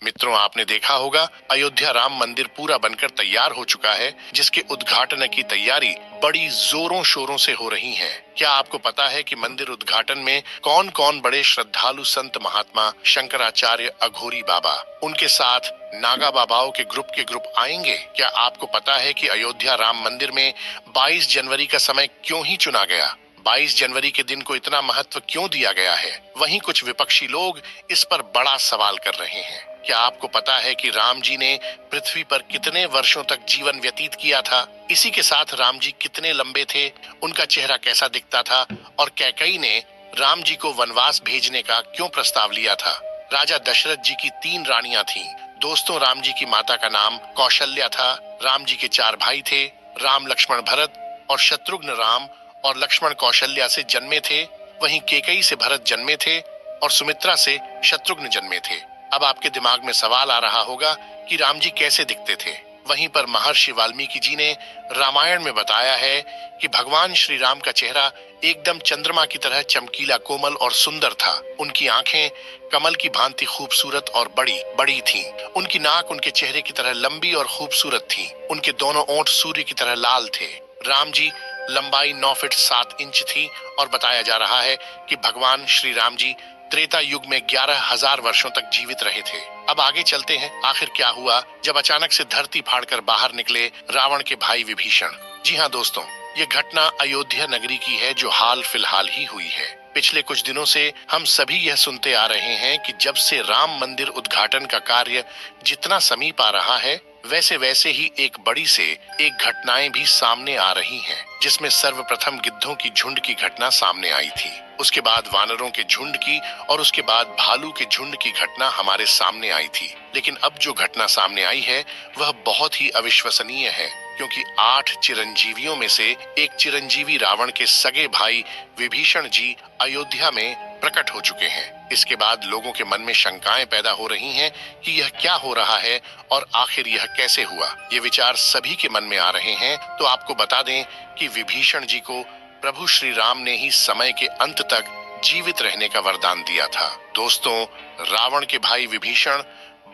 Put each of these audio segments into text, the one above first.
मित्रों, आपने देखा होगा अयोध्या राम मंदिर पूरा बनकर तैयार हो चुका है, जिसके उद्घाटन की तैयारी बड़ी जोरों शोरों से हो रही है। क्या आपको पता है कि मंदिर उद्घाटन में कौन कौन बड़े श्रद्धालु संत महात्मा शंकराचार्य अघोरी बाबा, उनके साथ नागा बाबाओं के ग्रुप आएंगे? क्या आपको पता है कि अयोध्या राम मंदिर में 22 जनवरी का समय क्यों ही चुना गया? 22 जनवरी के दिन को इतना महत्व क्यों दिया गया है? वहीं कुछ विपक्षी लोग इस पर बड़ा सवाल कर रहे हैं। क्या आपको पता है कि राम जी ने पृथ्वी पर कितने वर्षों तक जीवन व्यतीत किया था? इसी के साथ राम जी कितने लंबे थे, उनका चेहरा कैसा दिखता था, और कैकेयी ने राम जी को वनवास भेजने का क्यों प्रस्ताव लिया था? राजा दशरथ जी की 3 रानियां थीं। दोस्तों, राम जी की माता का नाम कौशल्या था। राम जी के 4 भाई थे, राम, लक्ष्मण, भरत, और शत्रुघ्न राम और लक्ष्मण कौशल्या से जन्मे थे। वहीं केकई से भरत जन्मे थे और सुमित्रा से शत्रुघ्न जन्मे थे। अब आपके दिमाग में सवाल आ रहा होगा कि राम जी कैसे दिखते थे। वहीं पर महर्षि वाल्मीकि जी ने रामायण में बताया है कि भगवान श्री राम का चेहरा एकदम चंद्रमा की तरह चमकीला, कोमल और सुंदर था। उनकी आंखें कमल की भांति खूबसूरत और बड़ी बड़ी थीं। उनकी नाक उनके चेहरे की तरह लंबी और खूबसूरत थी। उनके दोनों ओंठ सूर्य की तरह लाल थे। राम जी लंबाई 9 फीट 7 इंच थी और बताया जा रहा है कि भगवान श्री राम जी त्रेता युग में 11,000 वर्षों तक जीवित रहे थे। अब आगे चलते हैं, आखिर क्या हुआ जब अचानक से धरती फाड़कर बाहर निकले रावण के भाई विभीषण। जी हाँ दोस्तों, ये घटना अयोध्या नगरी की है, जो हाल फिलहाल ही हुई है। पिछले कुछ दिनों से हम सभी यह सुनते आ रहे हैं कि जब से राम मंदिर उद्घाटन का कार्य जितना समीप आ रहा है, वैसे वैसे ही एक बड़ी से एक घटनाएं भी सामने आ रही हैं, जिसमें सर्वप्रथम गिद्धों की झुंड की घटना सामने आई थी। उसके बाद वानरों के झुंड की, और उसके बाद भालू के झुंड की घटना हमारे सामने आई थी। लेकिन अब जो घटना सामने आई है वह बहुत ही अविश्वसनीय है, क्योंकि 8 चिरंजीवियों में से एक चिरंजीवी रावण के सगे भाई विभीषण जी अयोध्या में प्रकट हो चुके हैं। इसके बाद लोगों के मन में शंकाएं पैदा हो रही हैं कि यह क्या हो रहा है और आखिर यह कैसे हुआ। ये विचार सभी के मन में आ रहे हैं। तो आपको बता दें कि विभीषण जी को प्रभु श्री राम ने ही समय के अंत तक जीवित रहने का वरदान दिया था। दोस्तों, रावण के भाई विभीषण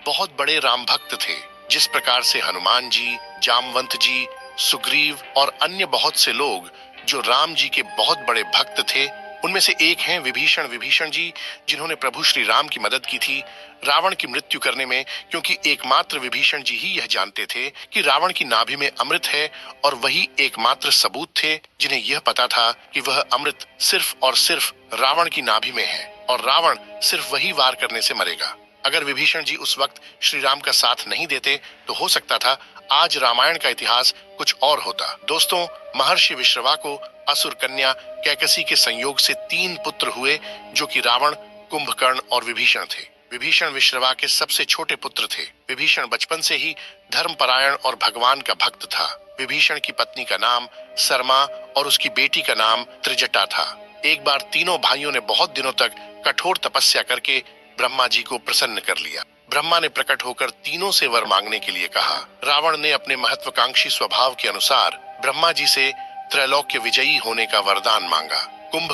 बहुत बड़े राम भक्त थे। जिस प्रकार से हनुमान जी, जामवंत जी, सुग्रीव और अन्य बहुत से लोग जो राम जी के बहुत बड़े भक्त थे, उनमें से एक हैं विभीषण जी, जिन्होंने प्रभु श्री राम की मदद की थी रावण की मृत्यु करने में, क्योंकि एकमात्र विभीषण जी ही यह जानते थे कि रावण की नाभि में अमृत है, और वही एकमात्र सबूत थे जिन्हें यह पता था कि वह अमृत सिर्फ और सिर्फ रावण की नाभि में है, और रावण सिर्फ वही वार करने से मरेगा। अगर विभीषण जी उस वक्त श्री राम का साथ नहीं देते तो हो सकता था आज रामायण का इतिहास कुछ और होता। दोस्तों, महर्षि विश्रवा को असुर कन्या कैकसी के संयोग से 3 पुत्र हुए, जो कि रावण, कुंभकर्ण और विभीषण थे। विभीषण विश्रवा के सबसे छोटे पुत्र थे। विभीषण बचपन से ही धर्मपरायण और भगवान का भक्त था। विभीषण की पत्नी का नाम सरमा और उसकी बेटी का नाम त्रिजटा था। एक बार तीनों भाइयों ने बहुत दिनों तक कठोर तपस्या करके ब्रह्मा जी को प्रसन्न कर लिया। ब्रह्मा ने प्रकट होकर तीनों से वर मांगने के लिए कहा। रावण ने अपने महत्वाकांक्षी स्वभाव के अनुसार ब्रह्मा जी से त्रैलोक्य विजयी होने का वरदान मांगा। कुंभ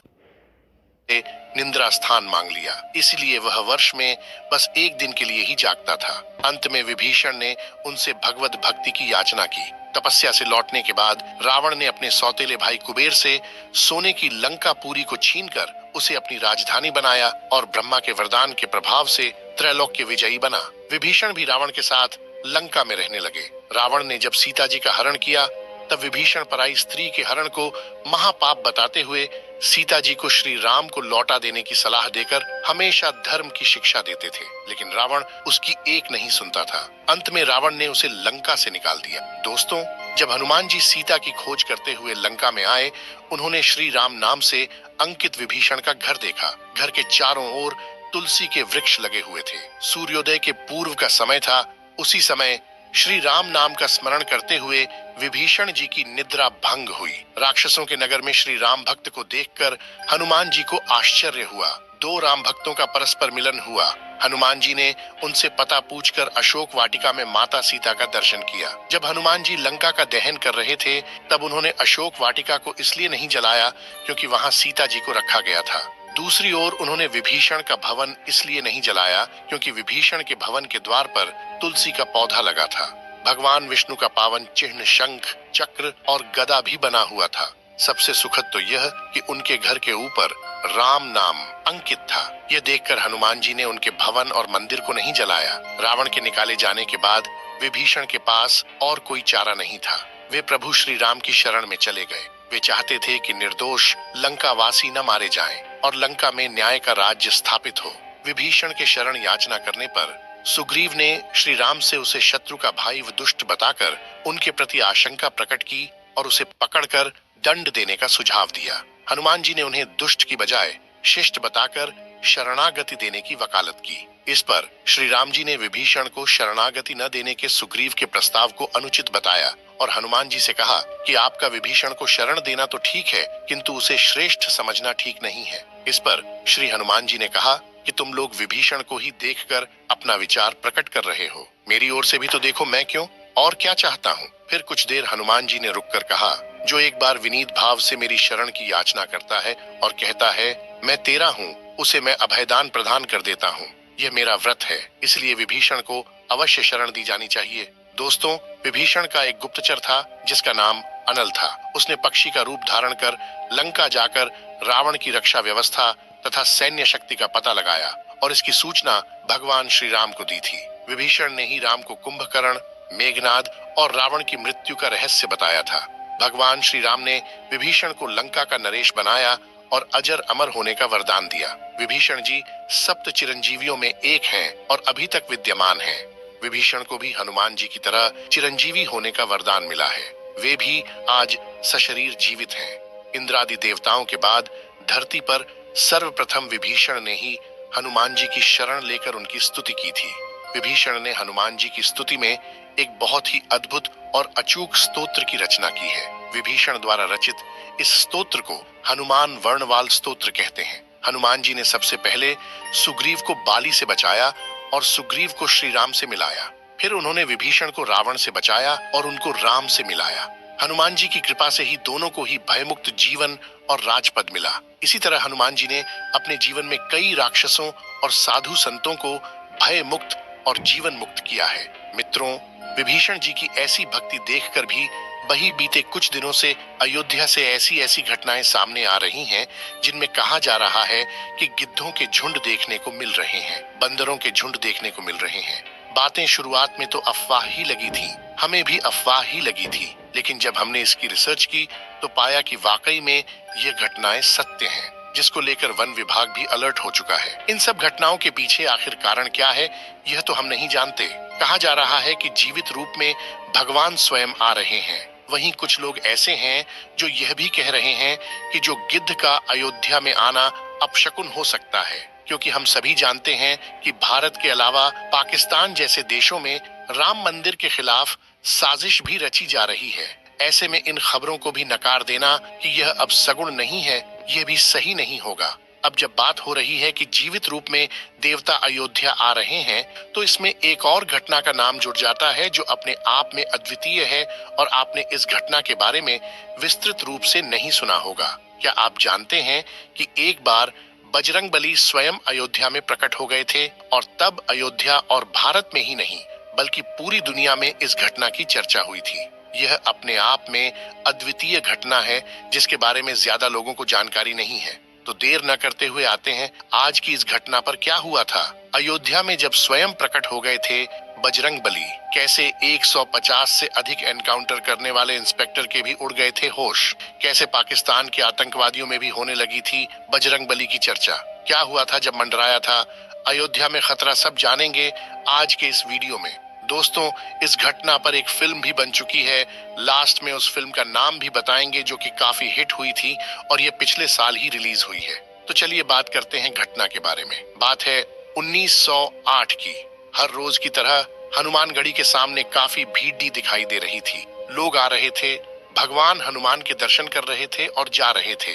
से निंद्रा स्थान मांग लिया, इसलिए वह वर्ष में बस एक दिन के लिए ही जागता था। अंत में विभीषण ने उनसे भगवत भक्ति की याचना की। तपस्या से लौटने के बाद रावण ने अपने सौतेले भाई कुबेर से सोने की लंकापुरी को छीनकर उसे अपनी राजधानी बनाया, और ब्रह्मा के वरदान के प्रभाव से त्रैलोक्य विजयी बना। विभीषण भी रावण के साथ लंका में रहने लगे। रावण ने जब सीता जी का हरण किया, तब विभीषण पराई स्त्री के हरण को महापाप बताते हुए सीता जी को श्री राम को लौटा देने की सलाह देकर हमेशा धर्म की शिक्षा देते थे। लेकिन रावण उसकी एक नहीं सुनता था। अंत में रावण ने उसे लंका से निकाल दिया। दोस्तों, जब हनुमान जी सीता की खोज करते हुए लंका में आए, उन्होंने श्री राम नाम से अंकित विभीषण का घर देखा। घर के चारों ओर तुलसी के वृक्ष लगे हुए थे। सूर्योदय के पूर्व का समय था। उसी समय श्री राम नाम का स्मरण करते हुए विभीषण जी की निद्रा भंग हुई। राक्षसों के नगर में श्री राम भक्त को देखकर हनुमान जी को आश्चर्य हुआ। 2 राम भक्तों का परस्पर मिलन हुआ। हनुमान जी ने उनसे पता पूछकर अशोक वाटिका में माता सीता का दर्शन किया। जब हनुमान जी लंका का दहन कर रहे थे, तब उन्होंने अशोक वाटिका को इसलिए नहीं जलाया क्योंकि वहां सीता जी को रखा गया था। दूसरी ओर उन्होंने विभीषण का भवन इसलिए नहीं जलाया क्योंकि विभीषण के भवन के द्वार पर तुलसी का पौधा लगा था। भगवान विष्णु का पावन चिन्ह शंख, चक्र और गदा भी बना हुआ था। सबसे सुखद तो यह कि उनके घर के ऊपर राम नाम अंकित था। यह देखकर हनुमान जी ने उनके भवन और मंदिर को नहीं जलाया। रावण के निकाले जाने के बाद विभीषण के पास और कोई चारा नहीं था। वे प्रभु श्री राम की शरण में चले गए। वे चाहते थे कि निर्दोष लंकावासी न मारे जाएं और लंका में न्याय का राज्य स्थापित हो। विभीषण के शरण याचना करने पर सुग्रीव ने श्री राम से उसे शत्रु का भाई व दुष्ट बताकर उनके प्रति आशंका प्रकट की और उसे पकड़कर दंड देने का सुझाव दिया। हनुमान जी ने उन्हें दुष्ट की बजाय शिष्ट बताकर शरणागति देने की वकालत की। इस पर श्री राम जी ने विभीषण को शरणागति न देने के सुग्रीव के प्रस्ताव को अनुचित बताया और हनुमान जी से कहा कि आपका विभीषण को शरण देना तो ठीक है, किंतु उसे श्रेष्ठ समझना ठीक नहीं है। इस पर श्री हनुमान जी ने कहा कि तुम लोग विभीषण को ही देखकर अपना विचार प्रकट कर रहे हो। मेरी ओर से भी तो देखो मैं क्यों और क्या चाहता हूँ। फिर कुछ देर हनुमान जी ने रुककर कहा, जो एक बार विनीत भाव से मेरी शरण की याचना करता है और कहता है मैं तेरा हूँ, उसे मैं अभयदान प्रदान कर देता हूँ। यह मेरा व्रत है, इसलिए विभीषण को अवश्य शरण दी जानी चाहिए। दोस्तों, विभीषण का एक गुप्तचर था जिसका नाम अनल था। उसने पक्षी का रूप धारण कर लंका जाकर रावण की रक्षा व्यवस्था तथा सैन्य शक्ति का पता लगाया और इसकी सूचना भगवान श्री राम को दी थी। विभीषण ने ही राम को कुंभकर्ण, मेघनाद और रावण की मृत्यु का रहस्य बताया था। भगवान श्री राम ने विभीषण को लंका का नरेश बनाया और अजर अमर होने का वरदान दिया। विभीषण जी सप्त चिरंजीवियों में एक हैं और अभी तक विद्यमान हैं। विभीषण को भी हनुमान जी की तरह चिरंजीवी होने का वरदान मिला है। वे भी आज सशरीर जीवित हैं। इंद्रादि देवताओं के बाद धरती पर सर्वप्रथम विभीषण ने ही हनुमान जी की शरण लेकर उनकी स्तुति की थी। विभीषण ने हनुमान जी की स्तुति में एक बहुत ही अद्भुत और अचूक स्तोत्र की रचना की है। विभीषण द्वारा रचित इस स्तोत्र को हनुमान वर्णवाल स्तोत्र कहते हैं। हनुमान जी ने सबसे पहले सुग्रीव को बाली से बचाया और सुग्रीव को श्री राम से मिलाया। फिर उन्होंने विभीषण को रावण से बचाया और उनको राम से मिलाया। हनुमान जी की कृपा से ही दोनों को ही भयमुक्त जीवन और राजपद मिला। इसी तरह हनुमान जी ने अपने जीवन में कई राक्षसों और साधु संतों को भय मुक्त और जीवन मुक्त किया है। मित्रों, विभीषण जी की ऐसी भक्ति देखकर भी वही बीते कुछ दिनों से अयोध्या से ऐसी ऐसी घटनाएं सामने आ रही हैं जिनमें कहा जा रहा है कि गिद्धों के झुंड देखने को मिल रहे हैं, बंदरों के झुंड देखने को मिल रहे हैं। बातें शुरुआत में तो अफवाह ही लगी थी, हमें भी अफवाह ही लगी थी, लेकिन जब हमने इसकी रिसर्च की तो पाया कि वाकई में ये घटनाएं सत्य हैं, जिसको लेकर वन विभाग भी अलर्ट हो चुका है। इन सब घटनाओं के पीछे आखिर कारण क्या है, यह तो हम नहीं जानते। कहा जा रहा है कि जीवित रूप में भगवान स्वयं आ रहे हैं। वहीं कुछ लोग ऐसे हैं जो यह भी कह रहे हैं कि जो गिद्ध का अयोध्या में आना अपशकुन हो सकता है, क्योंकि हम सभी जानते हैं कि भारत के अलावा पाकिस्तान जैसे देशों में राम मंदिर के खिलाफ साजिश भी रची जा रही है। ऐसे में इन खबरों को भी नकार देना कि यह अब सगुण नहीं है, यह भी सही नहीं होगा। अब जब बात हो रही है कि जीवित रूप में देवता अयोध्या आ रहे हैं, तो इसमें एक और घटना का नाम जुड़ जाता है जो अपने आप में अद्वितीय है और आपने इस घटना के बारे में विस्तृत रूप से नहीं सुना होगा। क्या आप जानते हैं कि एक बार बजरंगबली स्वयं अयोध्या में प्रकट हो गए थे और तब अयोध्या और भारत में ही नहीं बल्कि पूरी दुनिया में इस घटना की चर्चा हुई थी। यह अपने आप में अद्वितीय घटना है जिसके बारे में ज्यादा लोगों को जानकारी नहीं है। तो देर न करते हुए आते हैं आज की इस घटना पर। क्या हुआ था अयोध्या में जब स्वयं प्रकट हो गए थे बजरंगबली, कैसे 150 से अधिक एनकाउंटर करने वाले इंस्पेक्टर के भी उड़ गए थे होश, कैसे पाकिस्तान के आतंकवादियों में भी होने लगी थी बजरंगबली की चर्चा। क्या हुआ था जब मंडराया था अयोध्या में खतरा, सब जानेंगे आज के इस वीडियो में। दोस्तों, इस घटना पर एक फिल्म भी बन चुकी है। लास्ट में उस फिल्म का नाम भी बताएंगे जो कि काफी हिट हुई थी और ये पिछले साल ही रिलीज हुई है। तो चलिए बात करते हैं घटना के बारे में। बात है 1908 की। हर रोज की तरह हनुमानगढ़ी के सामने काफी भीड़ दिखाई दे रही थी। लोग आ रहे थे, भगवान हनुमान के दर्शन कर रहे थे और जा रहे थे।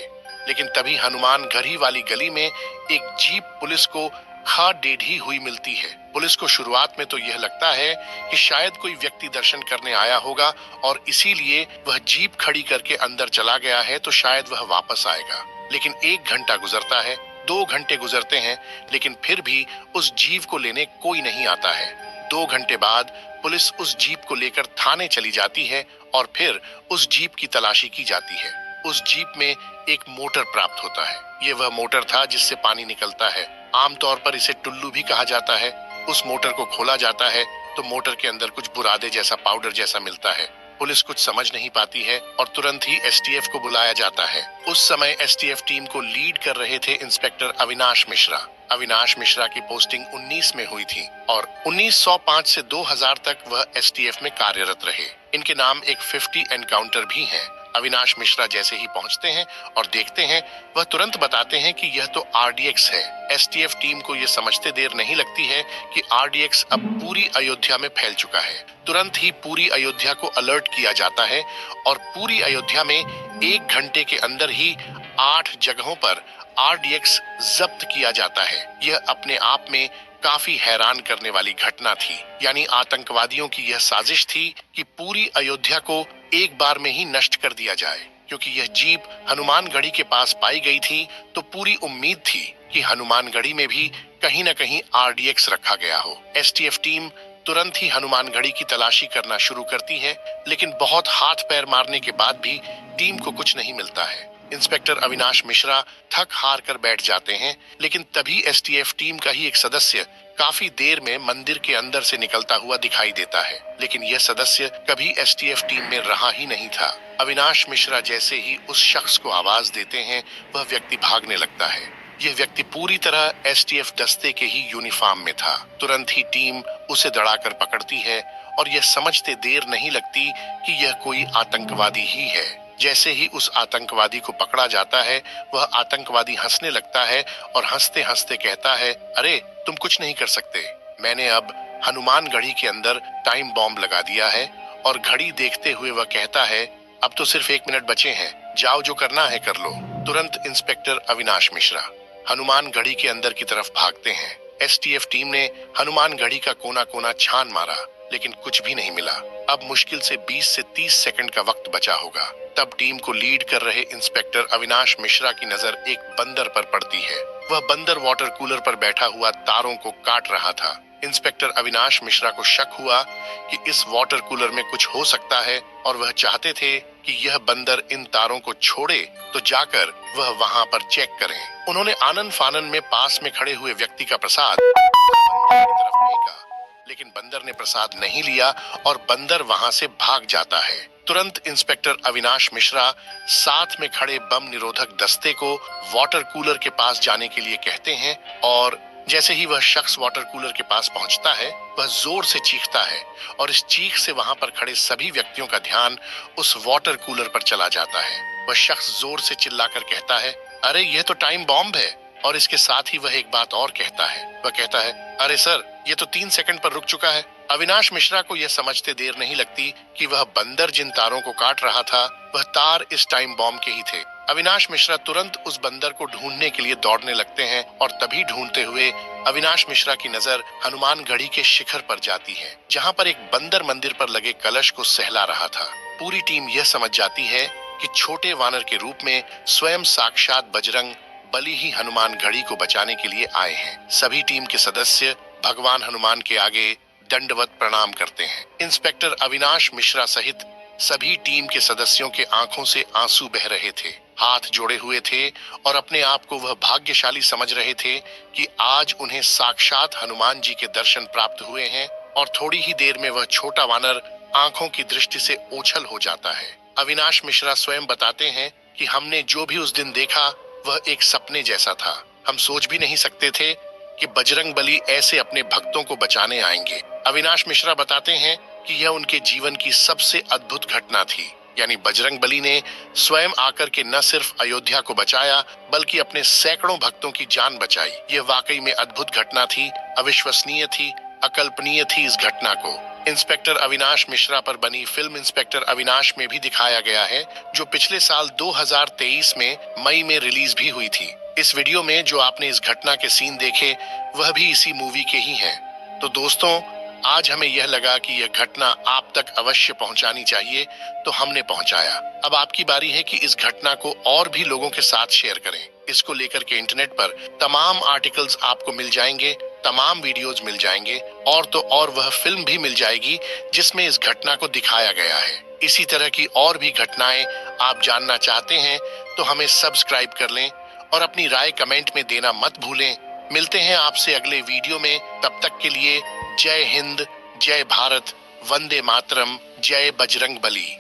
लेकिन तभी हनुमानगढ़ी वाली गली में एक जीप पुलिस को खा टेढ़ी हुई मिलती है। पुलिस को शुरुआत में तो यह लगता है कि शायद कोई व्यक्ति दर्शन करने आया होगा और इसीलिए वह जीप खड़ी करके अंदर चला गया है, तो शायद वह वापस आएगा। लेकिन 1 घंटा गुजरता है, 2 घंटे गुजरते हैं, लेकिन फिर भी उस जीव को लेने कोई नहीं आता है। 2 घंटे बाद पुलिस उस जीप को लेकर थाने चली जाती है और फिर उस जीप की तलाशी की जाती है। उस जीप में एक मोटर प्राप्त होता है। ये वह मोटर था जिससे पानी निकलता है। आमतौर पर इसे टुल्लू भी कहा जाता है। उस मोटर को खोला जाता है तो मोटर के अंदर कुछ बुरादे जैसा पाउडर जैसा मिलता है। पुलिस कुछ समझ नहीं पाती है और तुरंत ही एसटीएफ को बुलाया जाता है। उस समय एसटीएफ टीम को लीड कर रहे थे इंस्पेक्टर अविनाश मिश्रा। अविनाश मिश्रा की पोस्टिंग 19 में हुई थी और 1905 से 2000 तक वह एसटीएफ में कार्यरत रहे। इनके नाम एक 50 एनकाउंटर भी हैं। अविनाश मिश्रा जैसे ही पहुंचते हैं और देखते हैं, वह तुरंत बताते हैं कि यह तो आरडीएक्स है। एसटीएफ टीम को यह समझते देर नहीं लगती है कि आरडीएक्स अब पूरी अयोध्या में फैल चुका है। तुरंत ही पूरी अयोध्या को अलर्ट किया जाता है और पूरी अयोध्या में 1 घंटे के अंदर ही 8 जगहों पर आरडीएक्स जब्त किया जाता है। यह अपने आप में काफी हैरान करने वाली घटना थी। यानी आतंकवादियों की यह साजिश थी कि पूरी अयोध्या को एक बार में ही नष्ट कर दिया जाए। क्योंकि यह जीप हनुमानगढ़ी के पास पाई गई थी तो पूरी उम्मीद थी कि हनुमानगढ़ी में भी कहीं न कहीं आरडीएक्स रखा गया हो। एसटीएफ टीम तुरंत ही हनुमानगढ़ी की तलाशी करना शुरू करती है, लेकिन बहुत हाथ पैर मारने के बाद भी टीम को कुछ नहीं मिलता है। इंस्पेक्टर अविनाश मिश्रा थक हार कर बैठ जाते हैं, लेकिन तभी एसटीएफ टीम का ही एक सदस्य काफी देर में मंदिर के अंदर से निकलता हुआ दिखाई देता है। लेकिन यह सदस्य कभी एसटीएफ टीम में रहा ही नहीं था। अविनाश मिश्रा जैसे ही उस शख्स को आवाज देते हैं, वह व्यक्ति भागने लगता है। यह व्यक्ति पूरी तरह एसटीएफ दस्ते के ही यूनिफॉर्म में था। तुरंत ही टीम उसे दड़ाकर पकड़ती है और यह समझते देर नहीं लगती कि यह कोई आतंकवादी ही है। जैसे ही उस आतंकवादी को पकड़ा जाता है, वह आतंकवादी हंसने लगता है और हंसते हंसते कहता है, अरे तुम कुछ नहीं कर सकते। मैंने अब हनुमानगढ़ी के अंदर टाइम बॉम्ब लगा दिया है। और घड़ी देखते हुए वह कहता है, अब तो सिर्फ 1 मिनट बचे हैं, जाओ जो करना है कर लो। तुरंत इंस्पेक्टर अविनाश मिश्रा हनुमानगढ़ी के अंदर की तरफ भागते हैं। एसटीएफ टीम ने हनुमानगढ़ी का कोना कोना छान मारा, लेकिन कुछ भी नहीं मिला। अब मुश्किल से 20 से 30 सेकंड का वक्त बचा होगा। तब टीम को लीड कर रहे इंस्पेक्टर अविनाश मिश्रा की नजर एक बंदर पर पड़ती है। वह बंदर वाटर कूलर पर बैठा हुआ तारों को काट रहा था। इंस्पेक्टर अविनाश मिश्रा को शक हुआ कि इस वाटर कूलर में कुछ हो सकता है और वह चाहते थे कि यह बंदर इन तारों को छोड़े तो जाकर वह वहां पर चेक करें। उन्होंने आनन फानन में पास में खड़े हुए व्यक्ति का प्रसाद बंदर की तरफ फेंका, लेकिन बंदर ने प्रसाद नहीं लिया और बंदर वहां से भाग जाता है। तुरंत इंस्पेक्टर अविनाश मिश्रा साथ में खड़े बम निरोधक दस्ते को वाटर कूलर के पास जाने के लिए कहते हैं और जैसे ही वह शख्स वाटर कूलर के पास पहुंचता है, वह जोर से चीखता है और इस चीख से वहां पर खड़े सभी व्यक्तियों का ध्यान उस वाटर कूलर पर चला जाता है। वह शख्स जोर से चिल्लाकर कहता है, अरे यह तो टाइम बॉम्ब है। और इसके साथ ही वह एक बात और कहता है। वह कहता है, अरे सर, ये तो 3 सेकंड पर रुक चुका है। अविनाश मिश्रा को यह समझते देर नहीं लगती कि वह बंदर जिन तारों को काट रहा था, वह तार इस टाइम बॉम्ब के ही थे। अविनाश मिश्रा तुरंत उस बंदर को ढूंढने के लिए दौड़ने लगते हैं और तभी ढूंढते हुए अविनाश मिश्रा की नजर हनुमानगढ़ी के शिखर पर जाती है, जहां पर एक बंदर मंदिर पर लगे कलश को सहला रहा था। पूरी टीम यह समझ जाती है कि छोटे वानर के रूप में स्वयं साक्षात बजरंग बली ही हनुमानगढ़ी को बचाने के लिए आए हैं। सभी टीम के सदस्य भगवान हनुमान के आगे दंडवत प्रणाम करते हैं। इंस्पेक्टर अविनाश मिश्रा सहित सभी टीम के सदस्यों के आंखों से आंसू बह रहे थे, हाथ जोड़े हुए थे और अपने आप को वह भाग्यशाली समझ रहे थे कि आज उन्हें साक्षात हनुमान जी के दर्शन प्राप्त हुए हैं। और थोड़ी ही देर में वह छोटा वानर आंखों की दृष्टि से ओझल हो जाता है। अविनाश मिश्रा स्वयं बताते हैं कि हमने जो भी उस दिन देखा वह एक सपने जैसा था। हम सोच भी नहीं सकते थे कि बजरंग बली ऐसे अपने भक्तों को बचाने आएंगे। अविनाश मिश्रा बताते हैं कि यह उनके जीवन की सबसे अद्भुत घटना थी। यानी बजरंग बली ने स्वयं आकर के न सिर्फ अयोध्या को बचाया, बल्कि अपने सैकड़ों भक्तों की जान बचाई। यह वाकई में अद्भुत घटना थी, अविश्वसनीय थी, अकल्पनीय थी। इस घटना को इंस्पेक्टर अविनाश मिश्रा पर बनी फिल्म इंस्पेक्टर अविनाश में भी दिखाया गया है, जो पिछले साल 2023 में मई में रिलीज भी हुई थी। इस वीडियो में जो आपने इस घटना के सीन देखे, वह भी इसी मूवी के ही हैं। तो दोस्तों, आज हमें यह लगा कि यह घटना आप तक अवश्य पहुंचानी चाहिए, तो हमने पहुंचाया। अब आपकी बारी है कि इस घटना को और भी लोगों के साथ शेयर करें। इसको लेकर के इंटरनेट पर तमाम आर्टिकल्स आपको मिल जाएंगे, तमाम वीडियोज मिल जाएंगे और तो और वह फिल्म भी मिल जाएगी जिसमें इस घटना को दिखाया गया है। इसी तरह की और भी घटनाएं आप जानना चाहते हैं तो हमें सब्सक्राइब कर लें और अपनी राय कमेंट में देना मत भूलें। मिलते हैं आपसे अगले वीडियो में, तब तक के लिए जय हिंद, जय भारत, वंदे मातरम, जय बजरंग बली।